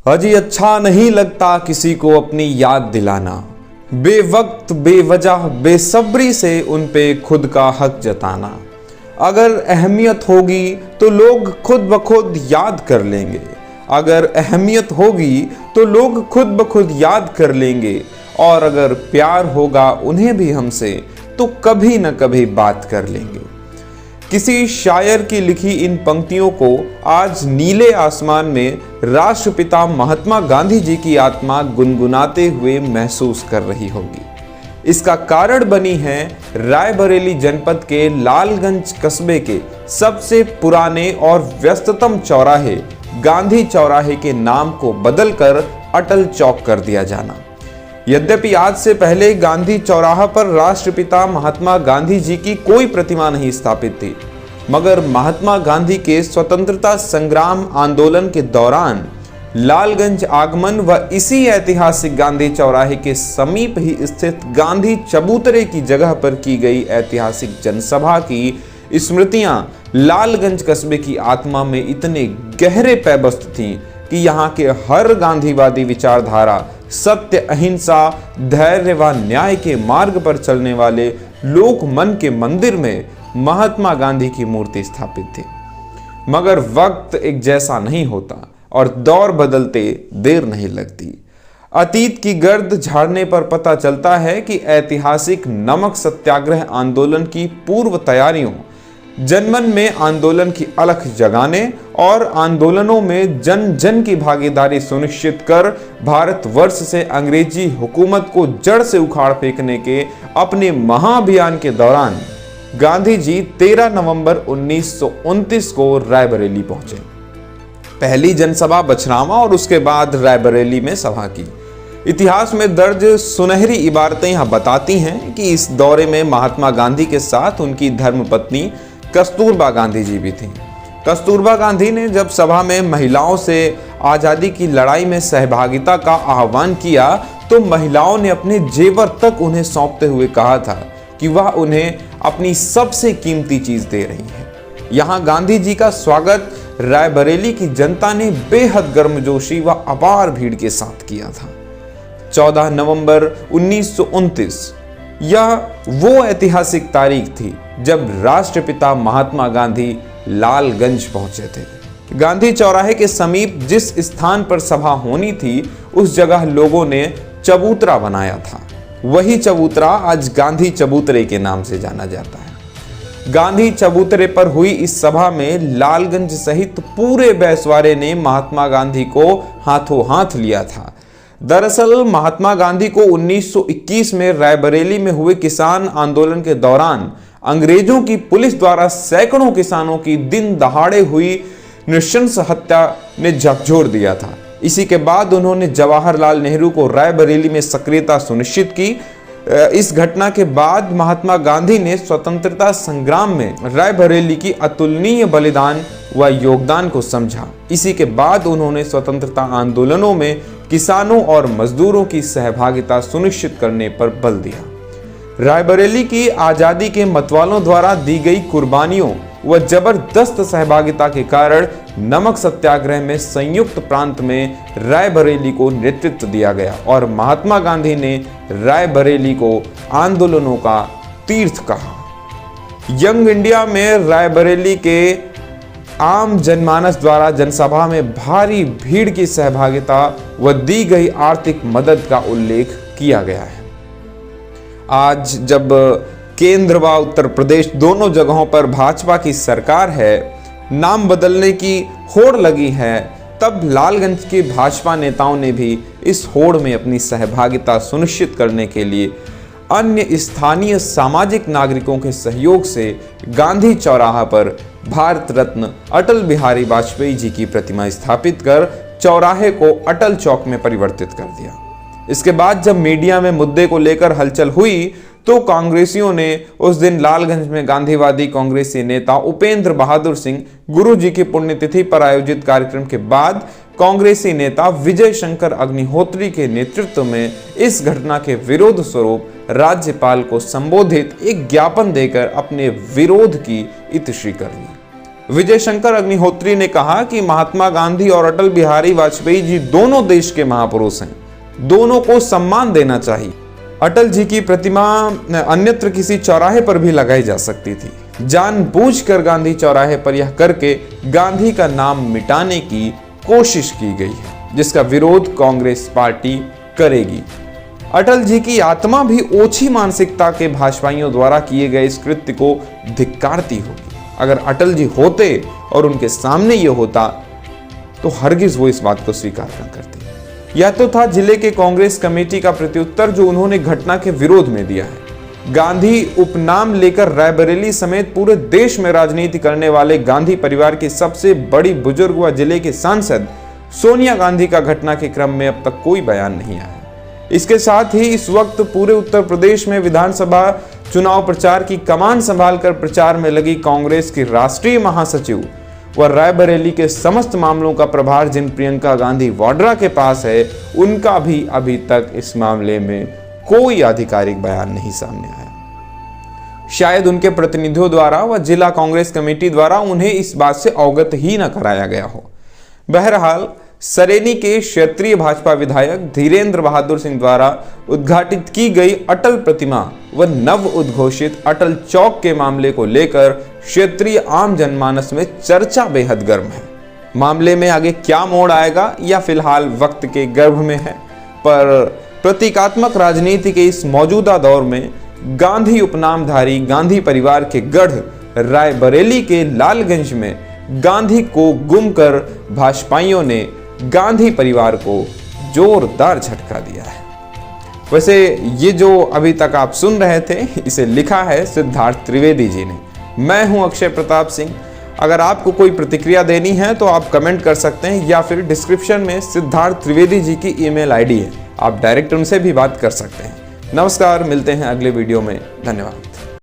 अजी अच्छा नहीं लगता किसी को अपनी याद दिलाना, बेवक्त बेवजह बेसब्री से उन पे खुद का हक जताना। अगर अहमियत होगी तो लोग खुद ब खुद याद कर लेंगे, अगर अहमियत होगी तो लोग खुद ब खुद याद कर लेंगे, और अगर प्यार होगा उन्हें भी हमसे तो कभी न कभी बात कर लेंगे। किसी शायर की लिखी इन पंक्तियों को आज नीले आसमान में राष्ट्रपिता महात्मा गांधी जी की आत्मा गुनगुनाते हुए महसूस कर रही होगी। इसका कारण बनी है रायबरेली जनपद के लालगंज कस्बे के सबसे पुराने और व्यस्ततम चौराहे गांधी चौराहे के नाम को बदलकर अटल चौक कर दिया जाना। यद्यपि आज से पहले गांधी चौराहा पर राष्ट्रपिता महात्मा गांधी जी की कोई प्रतिमा नहीं स्थापित थी, मगर महात्मा गांधी के स्वतंत्रता संग्राम आंदोलन के दौरान लालगंज आगमन व इसी ऐतिहासिक गांधी चौराहे के समीप ही स्थित गांधी चबूतरे की जगह पर की गई ऐतिहासिक जनसभा की स्मृतियां लालगंज कस्बे की आत्मा में इतने गहरे पैबस्त थीं कि यहाँ के हर गांधीवादी विचारधारा, सत्य, अहिंसा, धैर्य व न्याय के मार्ग पर चलने वाले लोक मन के मंदिर में महात्मा गांधी की मूर्ति स्थापित थी। मगर वक्त एक जैसा नहीं होता और दौर बदलते देर नहीं लगती। अतीत की गर्द झाड़ने पर पता चलता है कि ऐतिहासिक नमक सत्याग्रह आंदोलन की पूर्व तैयारियों, जनमन में आंदोलन की अलख जगाने और आंदोलनों में जन जन की भागीदारी सुनिश्चित कर भारतवर्ष से अंग्रेजी हुकूमत को जड़ से उखाड़ फेंकने के अपने महाअभियान के दौरान गांधी जी 13 नवंबर 1929 को रायबरेली पहुंचे। पहली जनसभा बछरावा और उसके बाद रायबरेली में सभा की। इतिहास में दर्ज सुनहरी इबारतें यहां बताती हैं कि इस दौरे में महात्मा गांधी के साथ उनकी धर्मपत्नी कस्तूरबा गांधी जी भी थीं। कस्तूरबा गांधी ने जब सभा में महिलाओं से आज़ादी की लड़ाई में सहभागिता का आह्वान किया तो महिलाओं ने अपने जेवर तक उन्हें सौंपते हुए कहा था कि वह उन्हें अपनी सबसे कीमती चीज दे रही है। यहाँ गांधी जी का स्वागत रायबरेली की जनता ने बेहद गर्मजोशी व अपार भीड़ के साथ किया था। 14 नवंबर 1929 यह वो ऐतिहासिक तारीख थी जब राष्ट्रपिता महात्मा गांधी लालगंज पहुंचे थे। गांधी चौराहे के समीप जिस स्थान पर सभा होनी थी उस जगह लोगों ने चबूतरा बनाया था। वही चबूतरा आज गांधी चबूतरे के नाम से जाना जाता है। गांधी चबूतरे पर हुई इस सभा में लालगंज सहित पूरे बैसवारे ने महात्मा गांधी को हाथों हाथ लिया था। दरअसल महात्मा गांधी को 1921 में रायबरेली में हुए किसान आंदोलन के दौरान अंग्रेजों की पुलिस द्वारा सैकड़ों किसानों की दिन दहाड़े हुई नृशंस हत्या ने झकझोर दिया था। इसी के बाद उन्होंने जवाहरलाल नेहरू को रायबरेली में सक्रियता सुनिश्चित की। इस घटना के बाद महात्मा गांधी ने स्वतंत्रता संग्राम में रायबरेली की अतुलनीय बलिदान व योगदान को समझा। इसी के बाद उन्होंने स्वतंत्रता आंदोलनों में किसानों और मजदूरों की सहभागिता सुनिश्चित करने पर बल दिया। रायबरेली की आजादी के मतवालों द्वारा दी गई कुर्बानियों व जबरदस्त सहभागिता के कारण नमक सत्याग्रह में संयुक्त प्रांत में रायबरेली को नेतृत्व दिया गया और महात्मा गांधी ने रायबरेली को आंदोलनों का तीर्थ कहा। यंग इंडिया में रायबरेली के आम जनमानस द्वारा जनसभा में भारी भीड़ की सहभागिता व दी गई आर्थिक मदद का उल्लेख किया गया है। आज जब केंद्र व उत्तर प्रदेश दोनों जगहों पर भाजपा की सरकार है, नाम बदलने की होड़ लगी है, तब लालगंज के भाजपा नेताओं ने भी इस होड़ में अपनी सहभागिता सुनिश्चित करने के लिए अन्य स्थानीय सामाजिक नागरिकों के सहयोग से गांधी चौराहा पर भारत रत्न अटल बिहारी वाजपेयी जी की प्रतिमा स्थापित कर चौराहे को अटल चौक में परिवर्तित कर दिया। इसके बाद जब मीडिया में मुद्दे को लेकर हलचल हुई तो कांग्रेसियों ने उस दिन लालगंज में गांधीवादी कांग्रेसी नेता उपेंद्र बहादुर सिंह गुरु जी की पुण्यतिथि पर आयोजित कार्यक्रम के बाद कांग्रेसी नेता विजय शंकर अग्निहोत्री के नेतृत्व में इस घटना के विरोध स्वरूप राज्यपाल को संबोधित एक ज्ञापन देकर अपने विरोध की इतिश्री कर ली। विजय शंकर अग्निहोत्री ने कहा कि महात्मा गांधी और अटल बिहारी वाजपेयी जी दोनों देश के महापुरुष हैं, दोनों को सम्मान देना चाहिए। अटल जी की प्रतिमा अन्यत्र किसी चौराहे पर भी लगाई जा सकती थी। जानबूझकर गांधी चौराहे पर यह करके गांधी का नाम मिटाने की कोशिश की गई है, जिसका विरोध कांग्रेस पार्टी करेगी। अटल जी की आत्मा भी ओछी मानसिकता के भाजपाइयों द्वारा किए गए इस कृत्य को धिक्कारती होगी। अगर अटल जी होते और उनके सामने ये होता तो हरगिज वो इस बात को स्वीकार न करते। यह तो था जिले के कांग्रेस कमेटी का प्रत्युत्तर जो उन्होंने घटना के विरोध में दिया है। गांधी उपनाम लेकर रायबरेली समेत पूरे देश में राजनीति करने वाले गांधी परिवार की सबसे बड़ी बुजुर्ग व जिले के सांसद सोनिया गांधी का घटना के क्रम में अब तक कोई बयान नहीं आया। इसके साथ ही इस वक्त पूरे उत्तर प्रदेश में विधानसभा चुनाव प्रचार की कमान संभालकर प्रचार में लगी कांग्रेस की राष्ट्रीय महासचिव व रायबरेली के समस्त मामलों का प्रभार जिन प्रियंका गांधी वाड्रा के पास है, उनका भी अभी तक इस मामले में कोई आधिकारिक बयान नहीं सामने आया। शायद उनके प्रतिनिधियों द्वारा व जिला कांग्रेस कमेटी द्वारा उन्हें इस बात से अवगत ही न कराया गया हो। बहरहाल सरेनी के क्षेत्रीय भाजपा विधायक धीरेन्द्र बहादुर सिंह द्वारा उद्घाटित की गई अटल प्रतिमा व नव उद्घोषित अटल चौक के मामले को लेकर क्षेत्रीय आम जनमानस में चर्चा बेहद गर्म है। मामले में आगे क्या मोड़ आएगा या फिलहाल वक्त के गर्भ में है, पर प्रतीकात्मक राजनीति के इस मौजूदा दौर में गांधी उपनामधारी गांधी परिवार के गढ़ रायबरेली के लालगंज में गांधी को गुम कर भाजपाइयों ने गांधी परिवार को जोरदार झटका दिया है। वैसे ये जो अभी तक आप सुन रहे थे, इसे लिखा है सिद्धार्थ त्रिवेदी जी ने। मैं हूं अक्षय प्रताप सिंह। अगर आपको कोई प्रतिक्रिया देनी है तो आप कमेंट कर सकते हैं या फिर डिस्क्रिप्शन में सिद्धार्थ त्रिवेदी जी की ईमेल आईडी है, आप डायरेक्ट उनसे भी बात कर सकते हैं। नमस्कार, मिलते हैं अगले वीडियो में। धन्यवाद।